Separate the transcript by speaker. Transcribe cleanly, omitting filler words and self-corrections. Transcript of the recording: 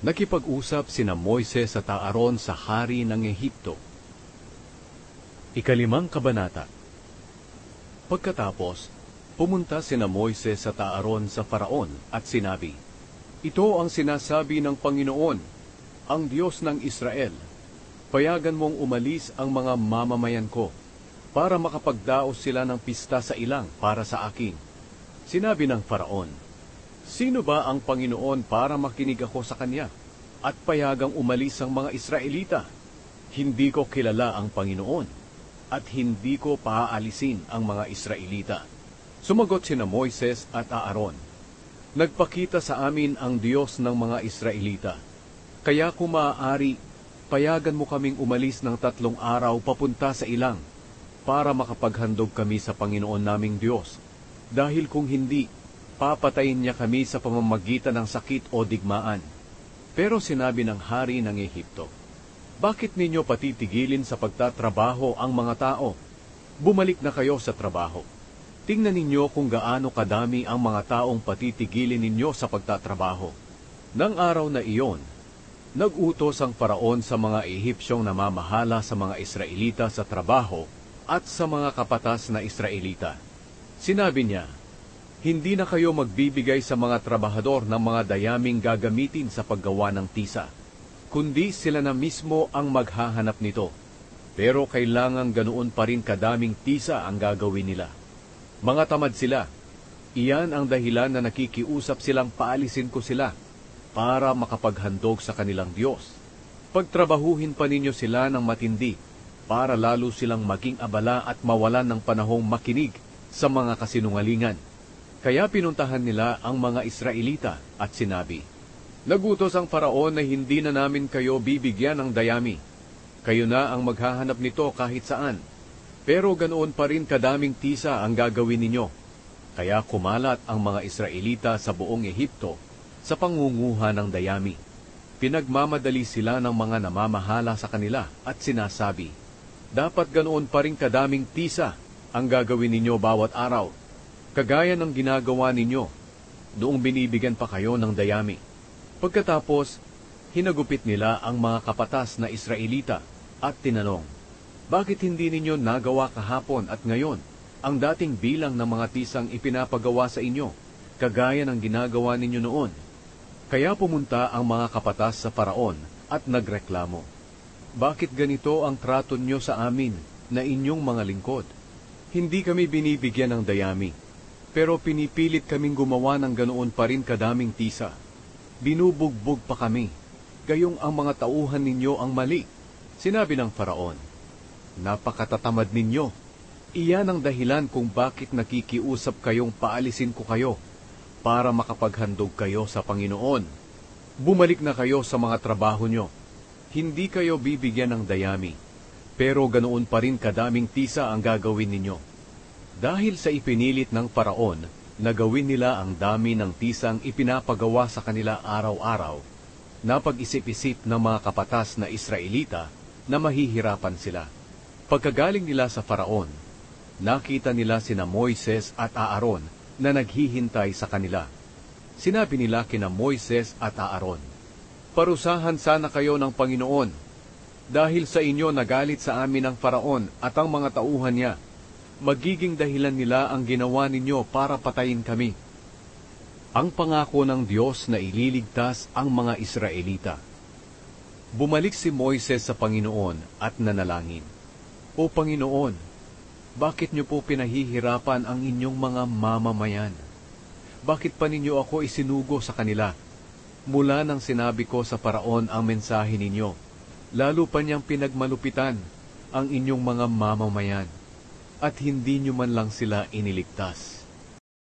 Speaker 1: Nakipag-usap sina Moises at Aaron sa hari ng Ehipto. Ikalimang kabanata. Pagkatapos, pumunta sina Moises at Aaron sa Faraon at sinabi, "Ito ang sinasabi ng Panginoon, ang Diyos ng Israel. Payagan mong umalis ang mga mamamayan ko, para makapagdaos sila ng pista sa ilang para sa akin." Sinabi ng Faraon, "Sino ba ang Panginoon para makinig ako sa kanya at payagang umalis ang mga Israelita? Hindi ko kilala ang Panginoon at hindi ko paaalisin ang mga Israelita." Sumagot sina Moises at Aaron, "Nagpakita sa amin ang Diyos ng mga Israelita. Kaya kung maaari, payagan mo kaming umalis ng 3 araw papunta sa ilang para makapaghandog kami sa Panginoon naming Diyos. Dahil kung hindi, papatayin niya kami sa pamamagitan ng sakit o digmaan." Pero sinabi ng hari ng Ehipto, "Bakit ninyo patitigilin sa pagtatrabaho ang mga tao? Bumalik na kayo sa trabaho. Tingnan ninyo kung gaano kadami ang mga taong patitigilin ninyo sa pagtatrabaho." Nang araw na iyon, nag-utos ang Faraon sa mga Ehipsyong namamahala sa mga Israelita sa trabaho at sa mga kapatas na Israelita. Sinabi niya, "Hindi na kayo magbibigay sa mga trabahador ng mga dayaming gagamitin sa paggawa ng tisa, kundi sila na mismo ang maghahanap nito. Pero kailangan ganoon pa rin kadaming tisa ang gagawin nila. Mga tamad sila. Iyan ang dahilan na nakikiusap silang paalisin ko sila para makapaghandog sa kanilang Diyos. Pagtrabahuhin pa ninyo sila ng matindi para lalo silang maging abala at mawalan ng panahong makinig sa mga kasinungalingan." Kaya pinuntahan nila ang mga Israelita at sinabi, "Nagutos ang Faraon na hindi na namin kayo bibigyan ng dayami. Kayo na ang maghahanap nito kahit saan. Pero ganoon pa rin kadaming tisa ang gagawin ninyo." Kaya kumalat ang mga Israelita sa buong Ehipto sa pangunguha ng dayami. Pinagmamadali sila ng mga namamahala sa kanila at sinasabi, "Dapat ganoon pa rin kadaming tisa ang gagawin ninyo bawat araw, kagaya ng ginagawa ninyo noong binibigyan pa kayo ng dayami." Pagkatapos, hinagupit nila ang mga kapatas na Israelita at tinanong, "Bakit hindi ninyo nagawa kahapon at ngayon ang dating bilang ng mga tisang ipinapagawa sa inyo, kagaya ng ginagawa ninyo noon?" Kaya pumunta ang mga kapatas sa Faraon at nagreklamo, "Bakit ganito ang trato nyo sa amin na inyong mga lingkod? Hindi kami binibigyan ng dayami, pero pinipilit kaming gumawa ng ganoon pa rin kadaming tisa. Binubugbog pa kami, gayong ang mga tauhan ninyo ang mali." Sinabi ng Faraon, "Napakatatamad ninyo. Iyan ang dahilan kung bakit nakikiusap kayong paalisin ko kayo para makapaghandog kayo sa Panginoon. Bumalik na kayo sa mga trabaho nyo. Hindi kayo bibigyan ng dayami, pero ganoon pa rin kadaming tisa ang gagawin ninyo." Dahil sa ipinilit ng Faraon na gawin nila ang dami ng tisang ipinapagawa sa kanila araw-araw, napag-isip-isip ng mga kapatas na Israelita na mahihirapan sila. Pagkagaling nila sa Faraon, nakita nila sina Moises at Aaron na naghihintay sa kanila. Sinabi nila kina Moises at Aaron, "Parusahan sana kayo ng Panginoon, dahil sa inyo nagalit sa amin ang Faraon at ang mga tauhan niya. Magiging dahilan nila ang ginawa ninyo para patayin kami." Ang pangako ng Diyos na ililigtas ang mga Israelita. Bumalik si Moises sa Panginoon at nanalangin, "O Panginoon, bakit niyo po pinahihirapan ang inyong mga mamamayan? Bakit pa ninyo ako isinugo sa kanila? Mula nang sinabi ko sa Faraon ang mensahe ninyo, lalo pa niyang pinagmalupitan ang inyong mga mamamayan, at hindi niyo man lang sila iniligtas."